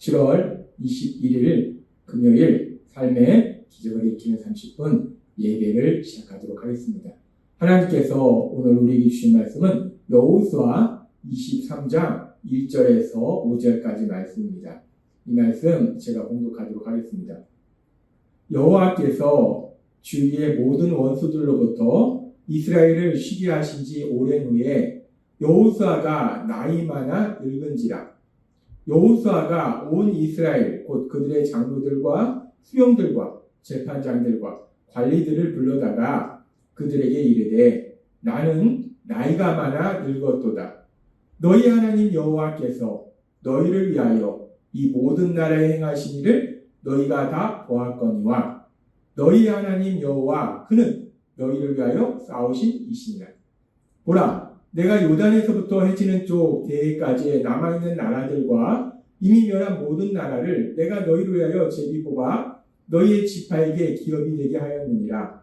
7월 21일 금요일 삶의 기적을 익히는 30분 예배를 시작하도록 하겠습니다. 하나님께서 오늘 우리에게 주신 말씀은 여호수아 23장 1절에서 5절까지 말씀입니다. 이 말씀 제가 봉독하도록 하겠습니다. 여호와께서 주위의 모든 원수들로부터 이스라엘을 쉬게 하신 지 오랜 후에 여호수아가 나이 많아 늙은지라 여호수아가 온 이스라엘 곧 그들의 장로들과 수령들과 재판장들과 관리들을 불러다가 그들에게 이르되 나는 나이가 많아 늙었도다. 너희 하나님 여호와께서 너희를 위하여 이 모든 나라에 행하신 일을 너희가 다 보았거니와 너희 하나님 여호와 그는 너희를 위하여 싸우신 이시니라. 보라, 내가 요단에서부터 해지는 쪽 대해까지의 남아있는 나라들과 이미 멸한 모든 나라를 내가 너희를 위하여 제비 뽑아 너희의 지파에게 기업이 되게 하였느니라.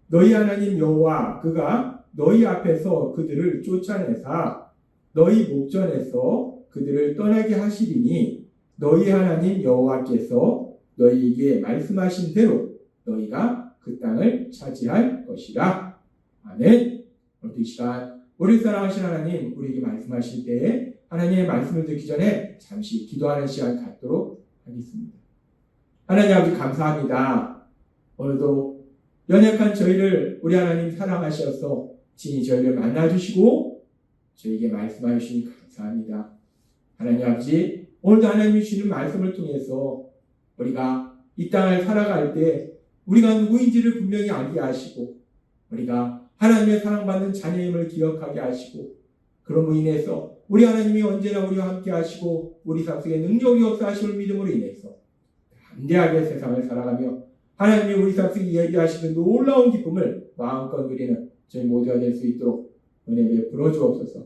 너희 하나님 여호와 그가 너희 앞에서 그들을 쫓아내사 너희 목전에서 그들을 떠나게 하시리니 너희 하나님 여호와께서 너희에게 말씀하신 대로 너희가 그 땅을 차지할 것이라. 아멘. 오늘 이 시간 우리 사랑하신 하나님 우리에게 말씀하실 때 하나님의 말씀을 듣기 전에 잠시 기도하는 시간 갖도록 하겠습니다. 하나님 아버지 감사합니다. 오늘도 연약한 저희를 우리 하나님 사랑하셔서 친히 저희를 만나주시고 저희에게 말씀하여 주시니 감사합니다. 하나님 아버지 오늘도 하나님이 주시는 말씀을 통해서 우리가 이 땅을 살아갈 때 우리가 누구인지를 분명히 알게 하시고 우리가 하나님의 사랑받는 자녀임을 기억하게 하시고 그럼으로 인해서 우리 하나님이 언제나 우리와 함께 하시고 우리 삶 속에 능력이 역사하심을 믿음으로 인해서 담대하게 세상을 살아가며 하나님이 우리 삶 속에 이야기하시는 놀라운 기쁨을 마음껏 누리는 저희 모두가 될 수 있도록 은혜 베풀어 주옵소서.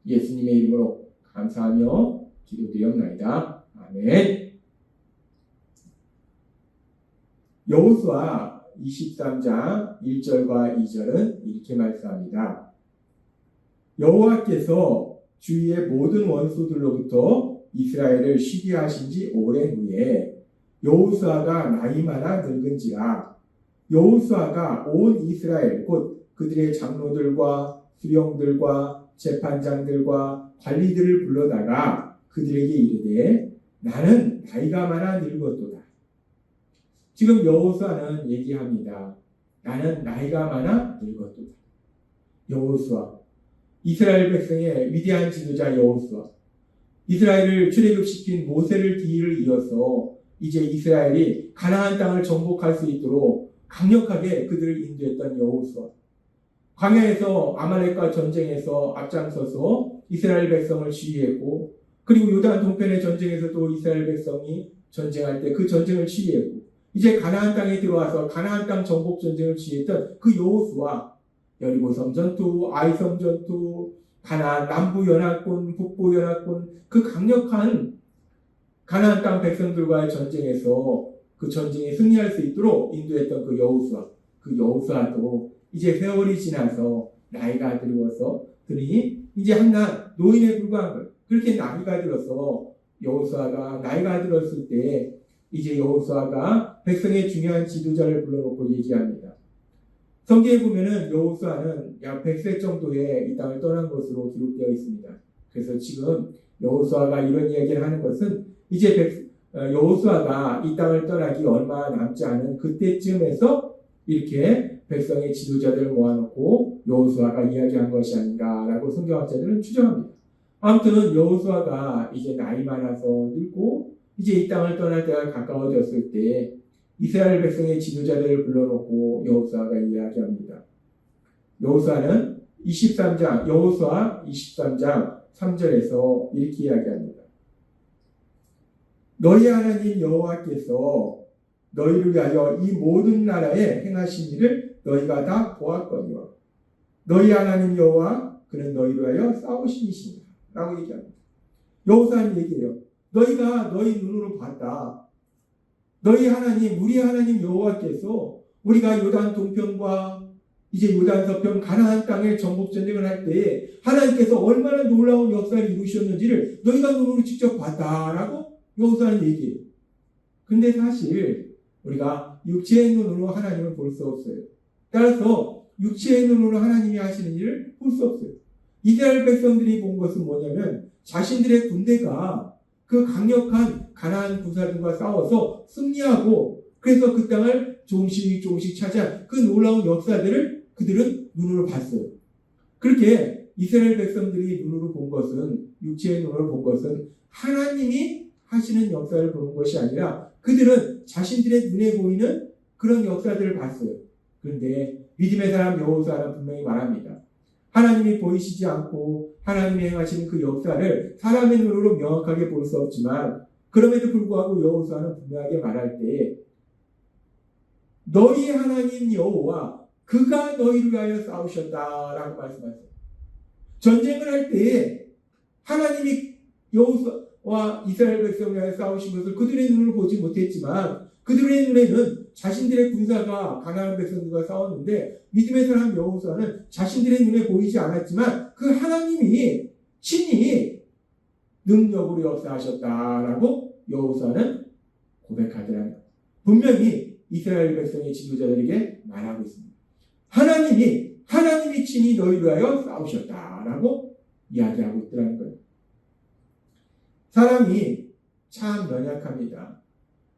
예수님의 이름으로 감사하며 기도드리옵나이다. 아멘. 여호수아 23장 1절과 2절은 이렇게 말씀합니다. 여호와께서 주위의 모든 원수들로부터 이스라엘을 쉬게 하신 지 오랜 후에 여호수아가 나이 많아 늙은지라 여호수아가 온 이스라엘 곧 그들의 장로들과 수령들과 재판장들과 관리들을 불러다가 그들에게 이르되 나는 나이가 많아 늙었도다. 지금 여호수아는 얘기합니다. 나는 나이가 많아 늙었도다. 여호수아, 이스라엘 백성의 위대한 지도자 여호수아, 이스라엘을 출애굽시킨 모세를 뒤를 이어서 이제 이스라엘이 가나안 땅을 정복할 수 있도록 강력하게 그들을 인도했던 여호수아, 광야에서 아말렉과 전쟁에서 앞장서서 이스라엘 백성을 지휘했고 그리고 요단 동편의 전쟁에서도 이스라엘 백성이 전쟁할 때 그 전쟁을 지휘했고 이제 가나안 땅에 들어와서 가나안 땅 정복 전쟁을 지휘했던 그 여호수아, 여리고성 전투, 아이성 전투, 가나안 남부 연합군, 북부 연합군 그 강력한 가나안 땅 백성들과의 전쟁에서 그 전쟁에 승리할 수 있도록 인도했던 그 여호수아, 그 여호수아도 이제 세월이 지나서 나이가 들어서 그러니 이제 한낱 노인에 불과한 걸 그렇게 나이가 들어서 여호수아가 나이가 들었을 때 이제 여호수아가 백성의 중요한 지도자를 불러놓고 얘기합니다. 성경에 보면은 여호수아는 약 100세 정도에 이 땅을 떠난 것으로 기록되어 있습니다. 그래서 지금 여호수아가 이런 이야기를 하는 것은 이제 여호수아가 이 땅을 떠나기 얼마 남지 않은 그때쯤에서 이렇게 백성의 지도자들을 모아놓고 여호수아가 이야기한 것이 아닌가라고 성경학자들은 추정합니다. 아무튼 여호수아가 이제 나이 많아서 늙고 이제 이 땅을 떠날 때가 가까워졌을 때 이스라엘 백성의 지도자들을 불러놓고 여호수아가 이야기합니다. 여호수아는 23장, 여호수아 23장 3절에서 이렇게 이야기합니다. 너희 하나님 여호와께서 너희를 위하여 이 모든 나라에 행하신 일을 너희가 다 보았거니와 너희 하나님 여호와 그는 너희를 위하여 싸우신 이시니라 라고 얘기합니다. 여호수아는 얘기해요. 너희가 너희 눈으로 봤다. 너희 하나님, 우리 하나님 여호와께서 우리가 요단 동편과 이제 요단 서편 가나안 땅의 정복 전쟁을 할 때 하나님께서 얼마나 놀라운 역사를 이루셨는지를 너희가 눈으로 직접 봤다라고 여호수아는 얘기해요. 근데 사실 우리가 육체의 눈으로 하나님을 볼 수 없어요. 따라서 육체의 눈으로 하나님이 하시는 일을 볼 수 없어요. 이스라엘 백성들이 본 것은 뭐냐면 자신들의 군대가 그 강력한 가나안 군사들과 싸워서 승리하고 그래서 그 땅을 조금씩 차지한 그 놀라운 역사들을 그들은 눈으로 봤어요. 그렇게 이스라엘 백성들이 눈으로 본 것은 육체의 눈으로 본 것은 하나님이 하시는 역사를 보는 것이 아니라 그들은 자신들의 눈에 보이는 그런 역사들을 봤어요. 그런데 믿음의 사람 여호수아는 분명히 말합니다. 하나님이 보이시지 않고 하나님이 행하시는 그 역사를 사람의 눈으로 명확하게 볼 수 없지만 그럼에도 불구하고 여호수아는 분명하게 말할 때 너희 하나님 여호와 그가 너희를 위하여 싸우셨다라고 말씀하세요. 전쟁을 할 때 하나님이 여호수아와 이스라엘 백성을 위하여 싸우신 것을 그들의 눈으로 보지 못했지만 그들의 눈에는 자신들의 군사가 가나안 백성들과 싸웠는데 믿음의 사람 여호수아는 자신들의 눈에 보이지 않았지만 그 하나님이 친히 능력으로 역사하셨다라고 여호수아는 고백하더라는 거예요. 분명히 이스라엘 백성의 지도자들에게 말하고 있습니다. 하나님이 친히 너희를 위하여 싸우셨다라고 이야기하고 있더라는 거예요. 사람이 참 연약합니다.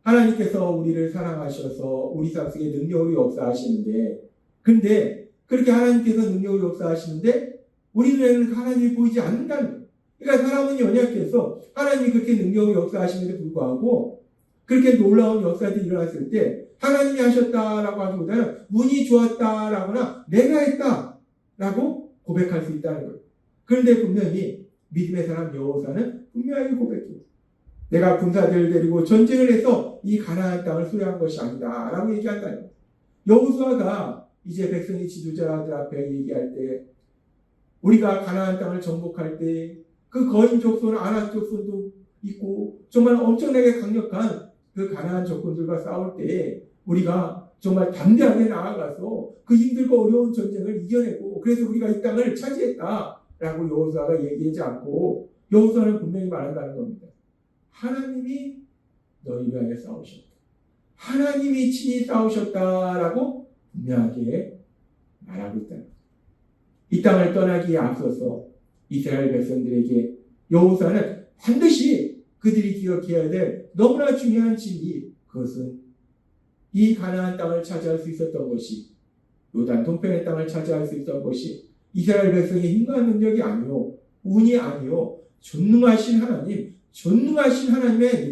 하나님께서 우리를 사랑하셔서 우리 삶 속에 능력으로 역사하시는데 근데 그렇게 하나님께서 능력으로 역사하시는데 우리 눈에는 하나님이 보이지 않는다는 거예요. 그러니까 사람은 연약해서 하나님이 그렇게 능력으로 역사하심에도 불구하고 그렇게 놀라운 역사들이 일어났을 때 하나님이 하셨다라고 하기보다는 운이 좋았다라거나 내가 했다라고 고백할 수 있다는 거예요. 그런데 분명히 믿음의 사람 여호수아는 분명하게 고백해요. 내가 군사들을 데리고 전쟁을 해서 이 가나안 땅을 수려한 것이 아니다 라고 얘기한다는 거예요. 여호수아가 이제 백성의 지도자들 앞에 얘기할 때 우리가 가나안 땅을 정복할 때 그 거인 족속은 아낙 족속도 있고 정말 엄청나게 강력한 그 가나안 적군들과 싸울 때 우리가 정말 담대하게 나아가서 그 힘들고 어려운 전쟁을 이겨내고 그래서 우리가 이 땅을 차지했다라고 여호수아가 얘기하지 않고 여호수아는 분명히 말한다는 겁니다. 하나님이 너희를 위하여 싸우셨다. 하나님이 친히 싸우셨다라고 분명하게 말하고 있다. 이 땅을 떠나기에 앞서서 이스라엘 백성들에게 여호수아는 반드시 그들이 기억해야 될 너무나 중요한 진리, 그것은 이 가나안 땅을 차지할 수 있었던 것이 요단 동편의 땅을 차지할 수 있었던 것이 이스라엘 백성의 힘과 능력이 아니요 운이 아니요 전능하신 하나님의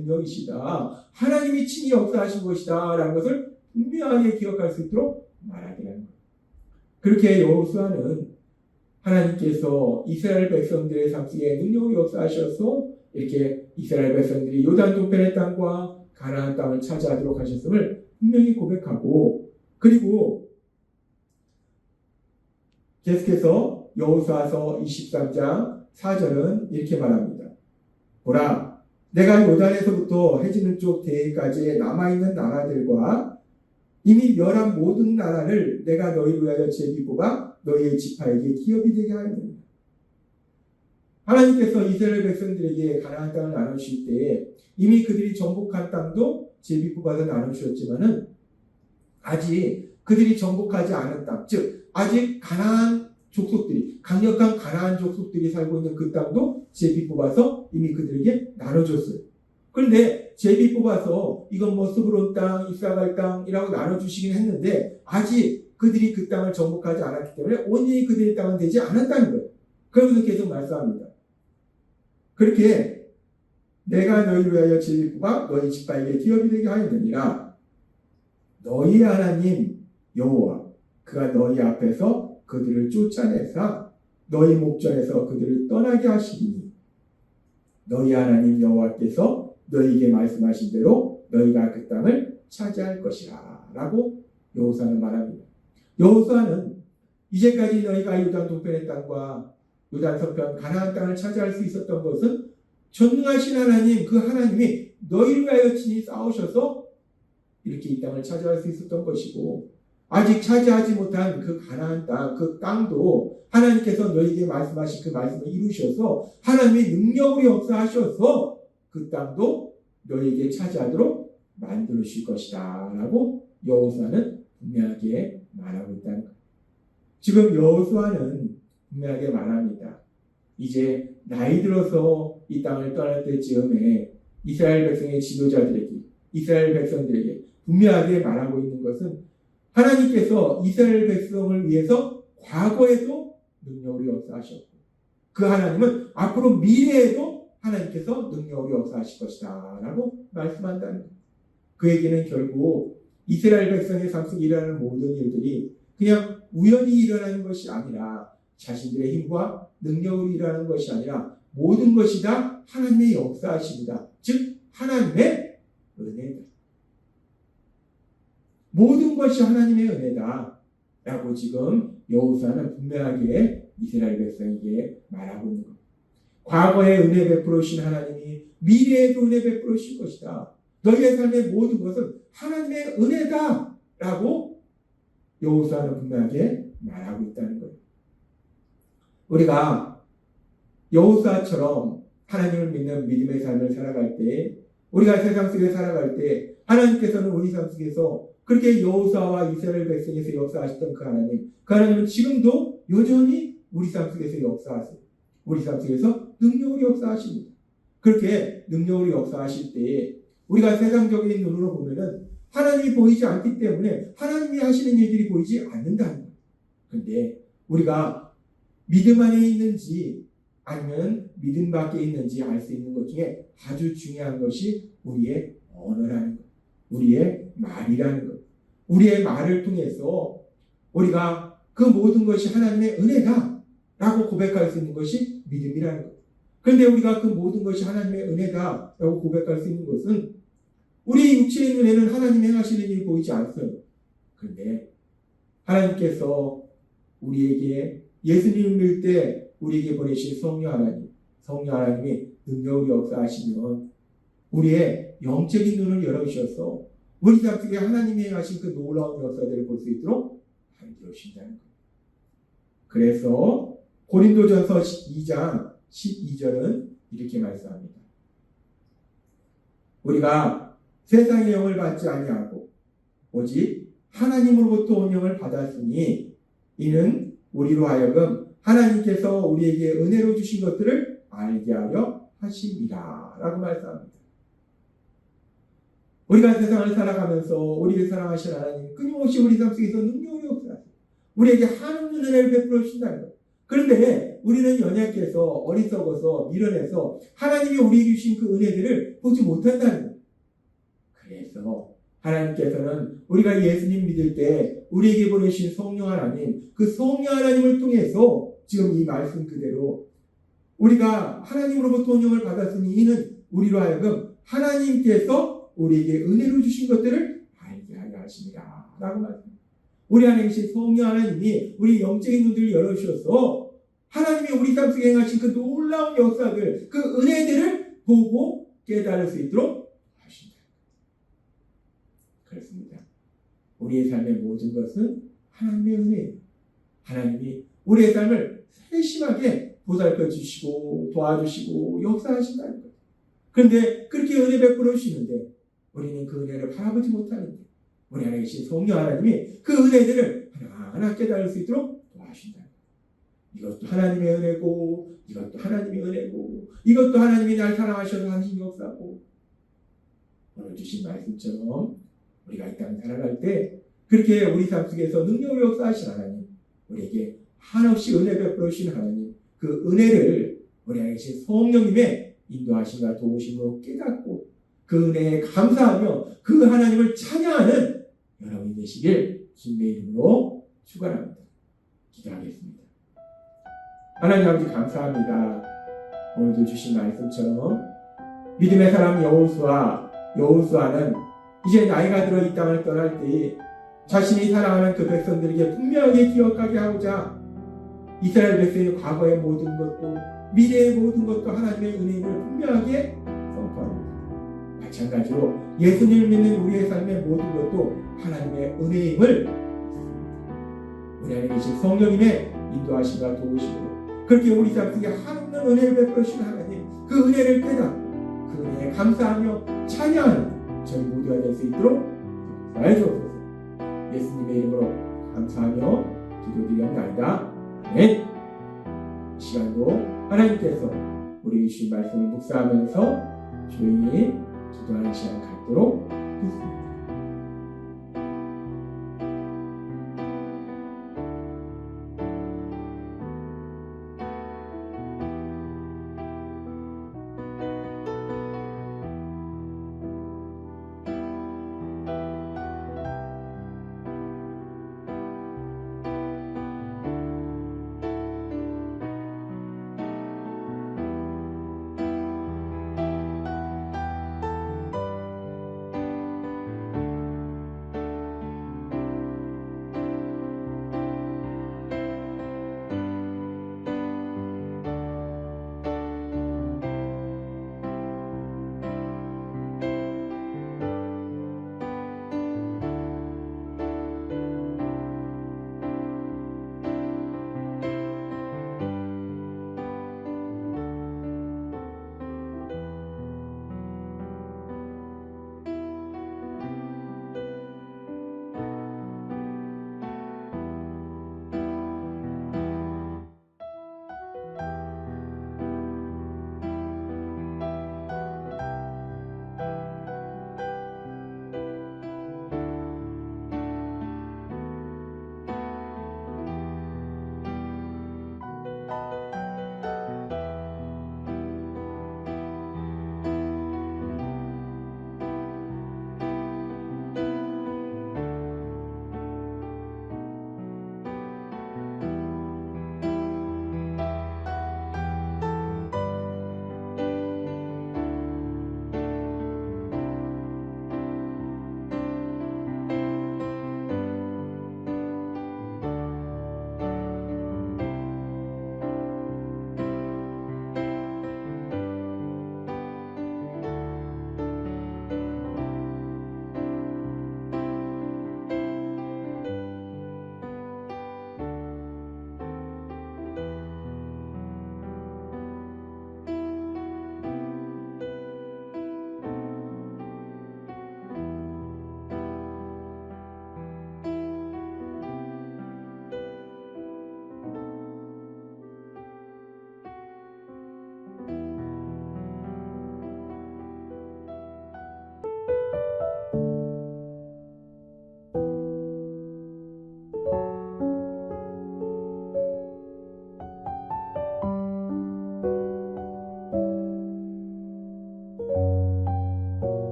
능력이시다. 하나님이 친히 역사하신 것이다 라는 것을 분명하게 기억할 수 있도록 말하게 하는 거예요. 그렇게 여호수아는 하나님께서 이스라엘 백성들의 삶 속에 능력으로 역사하셔서 이렇게 이스라엘 백성들이 요단 동편의 땅과 가나안 땅을 차지하도록 하셨음을 분명히 고백하고 그리고 계속해서 여호수아서 23장 4절은 이렇게 말합니다. 보라, 내가 요단에서부터 해지는 쪽 대해까지 남아있는 나라들과 이미 멸한 모든 나라를 내가 너희를 위하여 제비 뽑아 너희의 지파에게 기업이 되게 하였느니라. 하나님께서 이스라엘 백성들에게 가나안 땅을 나누실 때에 이미 그들이 정복한 땅도 제비 뽑아서 나누셨지만은 아직 그들이 정복하지 않은 땅, 즉 아직 가나안 족속들이 강력한 가나안 족속들이 살고 있는 그 땅도 제비 뽑아서 이미 그들에게 나눠줬어요. 그런데 제비 뽑아서 이건 뭐 스브론 땅, 이사갈 땅이라고 나눠주시긴 했는데 아직 그들이 그 땅을 정복하지 않았기 때문에 온전히 그들의 땅은 되지 않았다는 거예요. 그러면서 계속 말씀합니다. 그렇게 내가 너희를 위하여 제비 뽑아 너희 지파에게 기업이 되게 하였느니라. 너희 하나님 여호와 그가 너희 앞에서 그들을 쫓아내사 너희 목전에서 그들을 떠나게 하시리니 너희 하나님 여호와께서 너희에게 말씀하신 대로 너희가 그 땅을 차지할 것이라 라고 여호수아는 말합니다. 여호수아는 이제까지 너희가 요단 동편의 땅과 요단 서편 가나안 땅을 차지할 수 있었던 것은 전능하신 하나님, 그 하나님이 너희를 위하여 친히 싸우셔서 이렇게 이 땅을 차지할 수 있었던 것이고 아직 차지하지 못한 그 가나안 땅, 그 땅도 하나님께서 너희에게 말씀하신 그 말씀을 이루셔서 하나님의 능력으로 역사하셔서 그 땅도 너희에게 차지하도록 만드실 것이다 라고 여호수아는 분명하게 말하고 있다는 거예요. 지금 여호수아는 분명하게 말합니다. 이제 나이 들어서 이 땅을 떠날 때쯤에 이스라엘 백성의 지도자들에게, 이스라엘 백성들에게 분명하게 말하고 있는 것은 하나님께서 이스라엘 백성을 위해서 과거에도 능력으로 역사하셨고 그 하나님은 앞으로 미래에도 하나님께서 능력으로 역사하실 것이다 라고 말씀한다는 거예요. 그 얘기는 결국 이스라엘 백성의 삶 속에 일어나는 모든 일들이 그냥 우연히 일어나는 것이 아니라 자신들의 힘과 능력으로 일어나는 것이 아니라 모든 것이 다 하나님의 역사하십니다. 즉 하나님의 은혜다. 모든 것이 하나님의 은혜다 라고 지금 여호수아는 분명하게 이스라엘 백성에게 말하고 있는 겁니다. 과거에 은혜 베풀어 주신 하나님이 미래에도 은혜 베풀어 주실 것이다. 너희의 삶의 모든 것은 하나님의 은혜다 라고 여호수아는 분명하게 말하고 있다는 거예요. 우리가 여호수아처럼 하나님을 믿는 믿음의 삶을 살아갈 때, 우리가 세상 속에 살아갈 때 하나님께서는 우리 삶 속에서 그렇게 여호수아와 이스라엘 백성에서 역사하셨던 그 하나님은 지금도 여전히 우리 삶 속에서 역사하세요. 우리 삶 속에서 능력으로 역사하십니다. 그렇게 능력으로 역사하실 때 우리가 세상적인 눈으로 보면은 하나님이 보이지 않기 때문에 하나님이 하시는 일들이 보이지 않는다는 거예요. 그런데 우리가 믿음 안에 있는지 아니면 믿음 밖에 있는지 알 수 있는 것 중에 아주 중요한 것이 우리의 언어라는 것, 우리의 말이라는 것. 우리의 말을 통해서 우리가 그 모든 것이 하나님의 은혜다 라고 고백할 수 있는 것이 믿음이라는 것. 그런데 우리가 그 모든 것이 하나님의 은혜다 라고 고백할 수 있는 것은 우리 육체의 눈에는 하나님이 행하시는 일이 보이지 않어요. 그런데 하나님께서 우리에게 예수님을 믿을 때 우리에게 보내신 성령 하나님이 능력으로 역사하시면 우리의 영적인 눈을 열어주셔서 우리 삶 속에 하나님이 행하신 그 놀라운 역사들을 볼 수 있도록 만들어주신다는 거예요. 그래서 고린도전서 2장 12절은 이렇게 말씀합니다. 우리가 세상의 영을 받지 아니하고 오직 하나님으로부터 온 영을 받았으니 이는 우리로 하여금 하나님께서 우리에게 은혜로 주신 것들을 알게 하려 하심이라 라고 말씀합니다. 우리가 세상을 살아가면서 우리를 사랑하신 하나님 끊임없이 우리 삶 속에서 능력으로 역사하세요. 우리에게 한없는 은혜를 베풀어 주신다는 거예요. 그런데 우리는 연약해서 어리석어서 미련해서 하나님이 우리에게 주신 그 은혜들을 보지 못한다는 거예요. 그래서 하나님께서는 우리가 예수님 믿을 때 우리에게 보내신 성령 하나님, 그 성령 하나님을 통해서 지금 이 말씀 그대로 우리가 하나님으로부터 은총을 받았으니 이는 우리로 하여금 하나님께서 우리에게 은혜로 주신 것들을 알게 하려 하십니다 라고 말합니다. 우리 안에 계신 성령 하나님이 우리 영적인 눈들을 열어주셔서 하나님이 우리 삶 속에 행하신 그 놀라운 역사들, 그 은혜들을 보고 깨달을 수 있도록 하신다. 그렇습니다. 우리의 삶의 모든 것은 하나님의 은혜예요. 하나님이 우리의 삶을 세심하게 보살펴 주시고 도와주시고 역사하신다는 거예요. 그런데 그렇게 은혜 베풀어 주시는데 우리는 그 은혜를 바라보지 못하는데 우리 안에 계신 성령 하나님이 그 은혜들을 하나하나 깨달을 수 있도록 도와주신다. 이것도 하나님의 은혜고 이것도 하나님의 은혜고 이것도 하나님이 날 사랑하셔서 하신 역사고 오늘 주신 말씀처럼 우리가 이 땅 살아갈 때 그렇게 우리 삶 속에서 능력으로 역사하신 하나님 우리에게 한없이 은혜 베풀어 주신 하나님 그 은혜를 우리 안에 계신 성령님의 인도하심과 도우심으로 깨닫고 그 은혜에 감사하며 그 하나님을 찬양하는 여러분이 되시길 주님의 이름으로 축원합니다. 기도하겠습니다. 하나님 아버지 감사합니다. 오늘도 주신 말씀처럼 믿음의 사람 여호수아는 이제 나이가 들어 이 땅을 떠날 때 자신이 사랑하는 그 백성들에게 분명하게 기억하게 하고자 이스라엘 백성의 과거의 모든 것도 미래의 모든 것도 하나님의 은혜임을 분명하게 선포합니다. 마찬가지로 예수님을 믿는 우리의 삶의 모든 것도 하나님의 은혜임을 우리 안에 계신 성령님의 인도하심과 도우심으로 그렇게 우리 삶 속에 한없는 은혜를 베풀어 주신 하나님 그 은혜를 깨닫고 그 은혜에 감사하며 찬양하는 저희 모두가 될 수 있도록 나의 주옵소서. 예수님의 이름으로 감사하며 기도드리옵나이다. 아멘. 이 시간도 하나님께서 우리 주신 말씀을 묵상하면서 조용히 기도하는 시간 갖도록 하겠습니다.